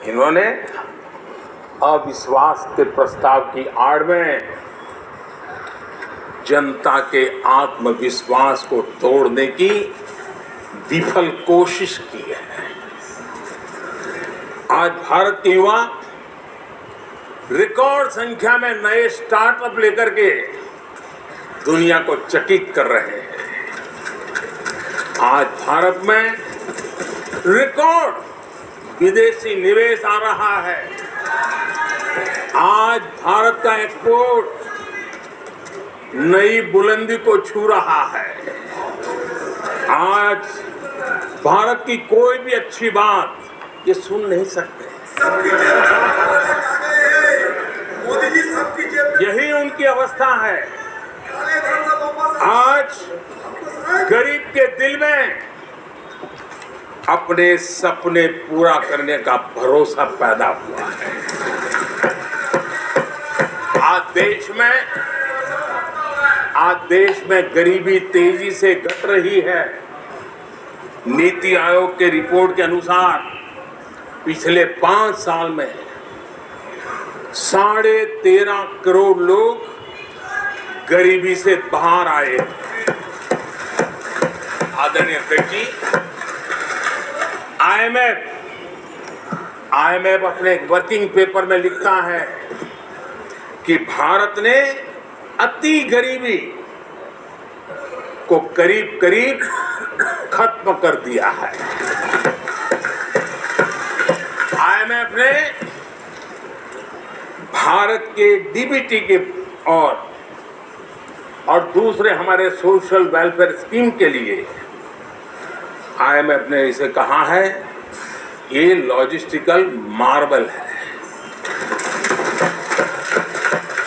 इन्होंने अविश्वास के प्रस्ताव की आड़ में जनता के आत्मविश्वास को तोड़ने की विफल कोशिश की है। आज भारत के युवा रिकॉर्ड संख्या में नए स्टार्टअप लेकर के दुनिया को चकित कर रहे हैं। आज भारत में रिकॉर्ड विदेशी निवेश आ रहा है। आज भारत का एक्सपोर्ट नई बुलंदी को छू रहा है। आज भारत की कोई भी अच्छी बात ये सुन नहीं सकते। यही उनकी अवस्था है। आज गरीब के दिल में अपने सपने पूरा करने का भरोसा पैदा हुआ है। आज देश में गरीबी तेजी से घट रही है। नीति आयोग के रिपोर्ट के अनुसार पिछले 5 साल में 13.5 करोड़ लोग गरीबी से बाहर आए। आदरणीय अध्यक्ष जी, आईएमएफ अपने एक वर्किंग पेपर में लिखता है कि भारत ने अति गरीबी को करीब करीब खत्म कर दिया है। आईएमएफ ने भारत के डीबीटी के और दूसरे हमारे सोशल वेलफेयर स्कीम के लिए आईएमएफ ने इसे कहा है ये लॉजिस्टिकल मार्बल है।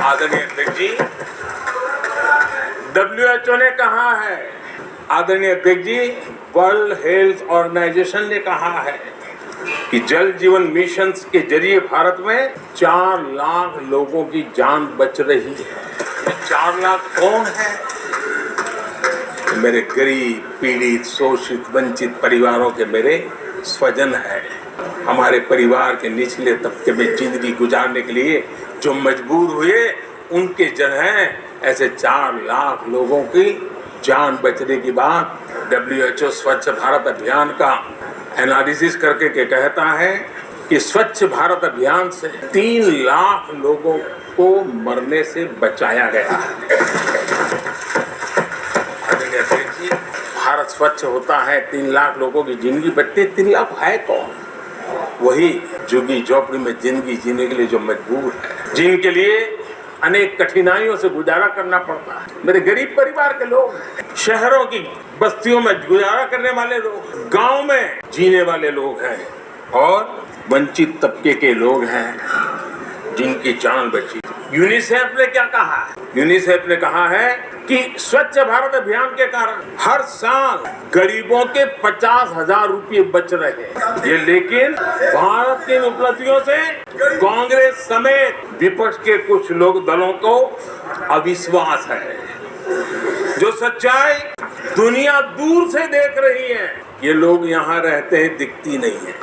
आदरणीय अध्यक्ष जी, WHO ने कहा है, आदरणीय अध्यक्ष जी, वर्ल्ड हेल्थ ऑर्गेनाइजेशन ने कहा है कि जल जीवन मिशन के जरिए भारत में 4 लाख लोगों की जान बच रही है। 4 लाख कौन है? मेरे गरीब, पीड़ित, शोषित, वंचित परिवारों के मेरे स्वजन है। हमारे परिवार के निचले तबके में जिंदगी गुजारने के लिए जो मजबूर हुए उनके जन हैं। ऐसे 4 लाख लोगों की जान बचने की बात WHO स्वच्छ भारत अभियान का एनालिसिस करके के कहता है कि स्वच्छ भारत अभियान से 3 लाख लोगों को मरने से बचाया गया है। भारत स्वच्छ होता है, 3 लाख लोगों की जिंदगी बचती है। 3 लाख है कौन? वही झुग्गी झोपड़ी में जिंदगी जीने के लिए जो मजबूर है, जिनके लिए अनेक कठिनाइयों से गुजारा करना पड़ता है। मेरे गरीब परिवार के लोग, शहरों की बस्तियों में गुजारा करने वाले लोग, गांव में जीने वाले लोग हैं और वंचित तबके के लोग हैं जिनकी जान बची। यूनिसेफ ने क्या कहा है? यूनिसेफ ने कहा है कि स्वच्छ भारत अभियान के कारण हर साल गरीबों के 50,000 रुपये बच रहे हैं। ये लेकिन भारत की उपलब्धियों से कांग्रेस समेत विपक्ष के कुछ लोग दलों को अविश्वास है। जो सच्चाई दुनिया दूर से देख रही है, ये लोग यहाँ रहते हैं दिखती नहीं है।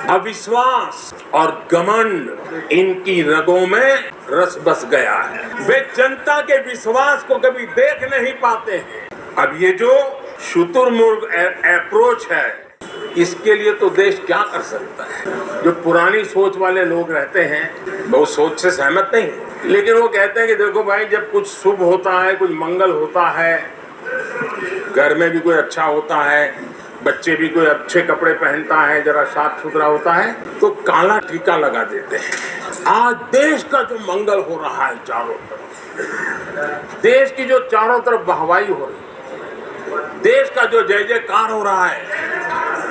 अविश्वास और घमंड इनकी रगों में रस बस गया है। वे जनता के विश्वास को कभी देख नहीं पाते हैं। अब ये जो शुतुरमुर्ग अप्रोच है, इसके लिए तो देश क्या कर सकता है? जो पुरानी सोच वाले लोग रहते हैं वो सोच से सहमत नहीं, लेकिन वो कहते हैं कि देखो भाई, जब कुछ शुभ होता है, कुछ मंगल होता है, घर में भी कोई अच्छा होता है, बच्चे भी कोई अच्छे कपड़े पहनता है, जरा साफ सुथरा होता है, तो काला टीका लगा देते हैं। आज देश का जो मंगल हो रहा है चारों तरफ, देश की जो चारों तरफ वाहवाही हो रही है, देश का जो जय जयकार हो रहा है,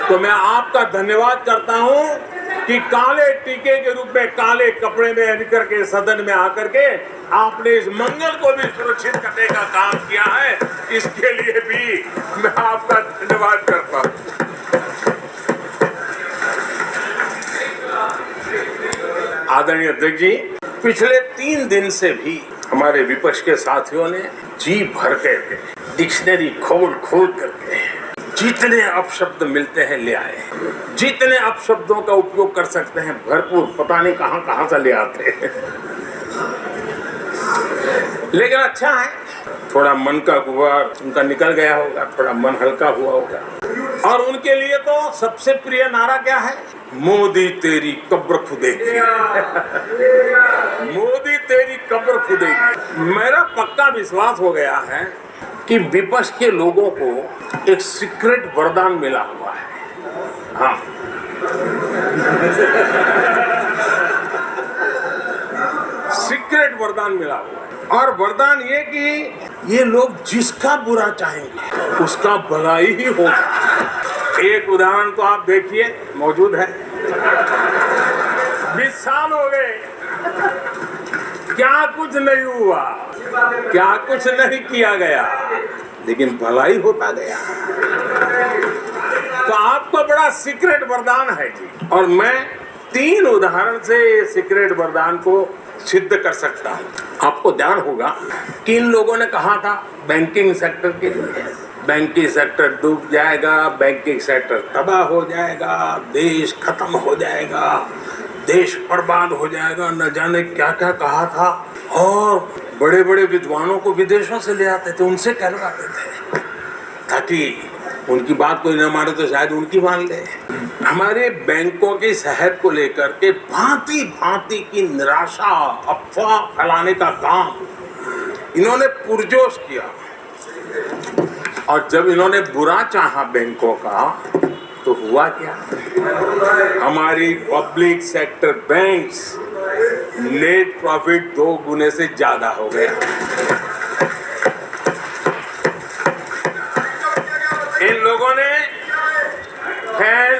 तो मैं आपका धन्यवाद करता हूं कि काले टीके के रूप में काले कपड़े में निकल के सदन में आकर के आपने इस मंगल को भी सुरक्षित करने का काम किया है। इसके लिए भी मैं आपका धन्यवाद करता हूं। आदरणीय अध्यक्ष जी, पिछले 3 दिन से भी हमारे विपक्ष के साथियों ने जी भर के डिक्शनरी खोल खोल करके जितने अपशब्द मिलते हैं ले आए, जितने अपशब्दों का उपयोग कर सकते हैं भरपूर, पता नहीं कहां कहां से ले आते हैं। लेकिन अच्छा है, थोड़ा मन का गुबार उनका निकल गया होगा, थोड़ा मन हल्का हुआ होगा। और उनके लिए तो सबसे प्रिय नारा क्या है? मोदी तेरी कब्र खुदेगी। मोदी तेरी कब्र खुदेगी। मेरा पक्का विश्वास हो गया है कि विपक्ष के लोगों को एक सीक्रेट वरदान मिला हुआ है। हाँ, सीक्रेट वरदान मिला हुआ है। और वरदान ये कि ये लोग जिसका बुरा चाहेंगे उसका भलाई ही होगा। एक उदाहरण तो आप देखिए, मौजूद है। 20 साल हो गए, क्या कुछ नहीं हुआ, क्या कुछ नहीं किया गया, लेकिन भलाई होता गया। तो आपको बड़ा सीक्रेट वरदान है जी। और मैं 3 उदाहरण से सीक्रेट वरदान को सिद्ध कर सकता हूँ। आपको ध्यान होगा कि इन लोगों ने कहा था बैंकिंग सेक्टर के लिए, बैंकिंग सेक्टर डूब जाएगा, बैंकिंग सेक्टर तबाह हो जाएगा, देश खत्म हो जाएगा, देश बर्बाद हो जाएगा, न जाने क्या क्या कहा था। और बड़े बड़े विद्वानों को विदेशों से ले आते थे, उनसे कहलवाते थे, ताकि उनकी बात कोई न माने तो शायद उनकी मान ले। हमारे बैंकों की सेहत को लेकर के भांति भांति की निराशा, अफवाह फैलाने का काम इन्होंने पुरजोश किया। और जब इन्होंने बुरा चाहा बैंकों का, तो हुआ क्या? हमारी public sector banks net profit 2 गुने से ज्यादा हो गया। इन लोगों ने खैर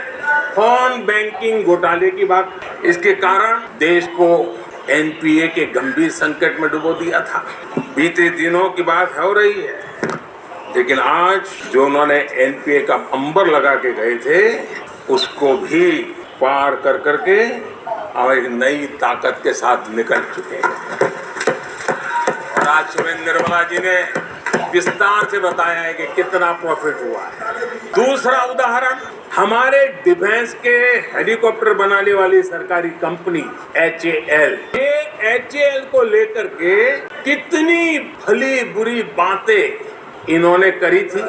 फोन बैंकिंग घोटाले की बात, इसके कारण देश को एनपीए के गंभीर संकट में डुबो दिया था। बीते दिनों की बात हो रही है, लेकिन आज जो उन्होंने एनपीए का अंबर लगा के गए थे, उसको भी पार कर करके और एक नई ताकत के साथ निकल चुके हैं। और आज सुरेंद्र निर्मला जी ने विस्तार से बताया है कि कितना प्रॉफिट हुआ है। दूसरा उदाहरण, हमारे डिफेंस के हेलीकॉप्टर बनाने वाली सरकारी कंपनी HAL, ये HAL को लेकर के कितनी भली बुरी बातें इन्होंने करी थी।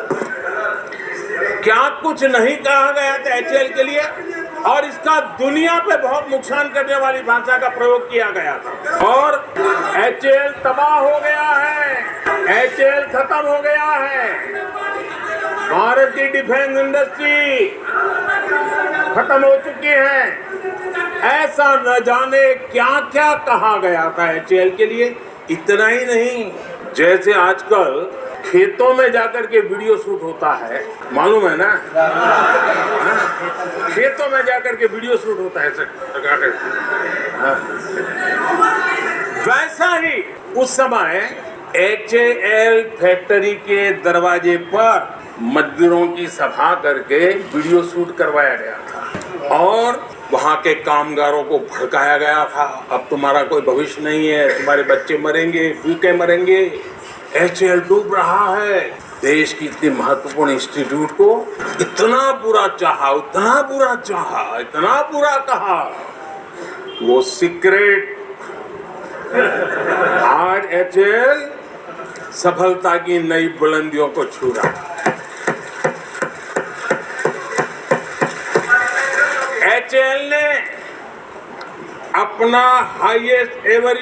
क्या कुछ नहीं कहा गया था HAL के लिए, और इसका दुनिया पे बहुत नुकसान करने वाली भाषा का प्रयोग किया गया था। और HAL तबाह हो गया है, HAL खत्म हो गया है, भारत की डिफेंस इंडस्ट्री खत्म हो चुकी है। ऐसा न जाने क्या क्या कहा गया था HAL के लिए। इतना ही नहीं, जैसे आजकल खेतों में जाकर के वीडियो शूट होता है, मालूम है ना? खेतों में जाकर के वीडियो शूट होता है वैसा ही उस समय HAL फैक्ट्री के दरवाजे पर मजदूरों की सभा करके वीडियो शूट करवाया गया था और वहां के कामगारों को भड़काया गया था। अब तुम्हारा कोई भविष्य नहीं है, तुम्हारे बच्चे मरेंगे, भूखे मरेंगे, HAL डूब रहा है। देश की इतनी महत्वपूर्ण इंस्टीट्यूट को इतना बुरा चाहा, इतना बुरा चाहा, इतना बुरा कहा, वो सीक्रेट आज HAL सफलता की नई बुलंदियों को छू रहा है। HAL ने अपना highest ever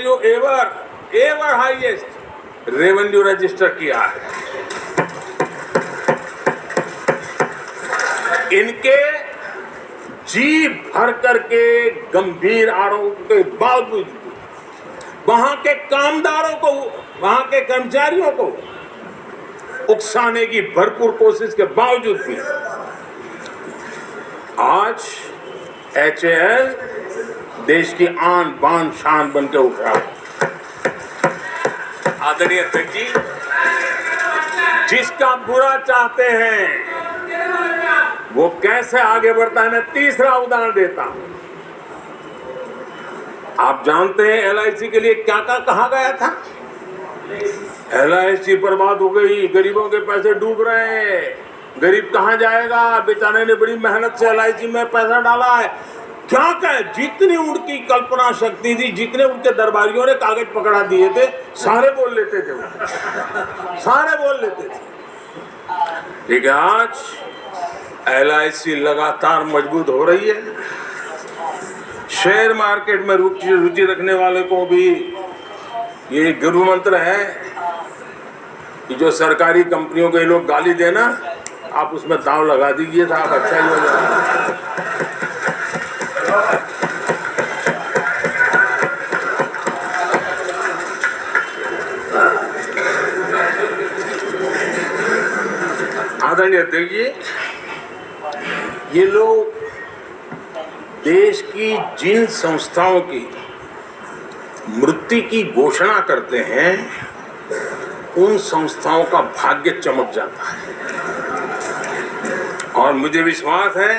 highest revenue register किया है। इनके जी भर करके गंभीर आरोप के बावजूद वहां के कामदारों को, वहां के कर्मचारियों को उकसाने की भरपूर कोशिश के बावजूद भी आज HAL देश की आन बान शान बन के उठ रहा है। आदरणीय अध्यक्ष जी, जिसका बुरा चाहते हैं वो कैसे आगे बढ़ता है, मैं तीसरा उदाहरण देता हूं। आप जानते हैं LIC के लिए क्या क्या कहा गया था? LIC बर्बाद हो गई, गरीबों के पैसे डूब रहे हैं, गरीब कहाँ जाएगा? बेचारे ने बड़ी मेहनत से LIC में पैसा डाला है। क्या कहे, जितनी उनकी कल्पना शक्ति थी, जितने उनके दरबारियों ने कागज पकड़ा दिए थे, सारे बोल लेते थे वो, सारे बोल लेते थे। ठीक है, आज LIC लगातार मजबूत हो रही है। शेयर मार्केट में रुचि रखने वाले को भी ये गुरु मंत्र है कि जो सरकारी कंपनियों के लोग गाली देना, आप उसमें दांव लगा दीजिए था, आप अच्छा ही हो जाएगा। आदरणीय अध्यक्ष जी, ये लोग देश की जिन संस्थाओं की मृत्यु की घोषणा करते हैं, उन संस्थाओं का भाग्य चमक जाता है। और मुझे विश्वास है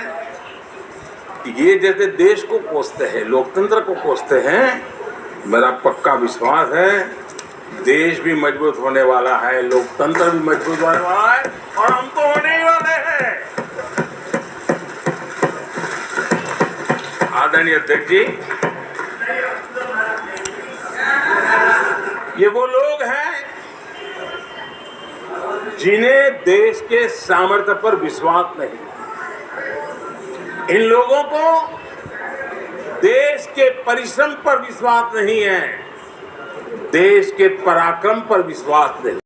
कि ये जैसे देश को कोसते हैं, लोकतंत्र को कोसते हैं, मेरा पक्का विश्वास है देश भी मजबूत होने वाला है, लोकतंत्र भी मजबूत होने वाला है, और हम तो होने ही वाले हैं। आदरणीय अध्यक्ष जी, ये वो लोग हैं जिन्हें देश के सामर्थ्य पर विश्वास नहीं। इन लोगों को देश के परिश्रम पर विश्वास नहीं है, देश के पराक्रम पर विश्वास नहीं।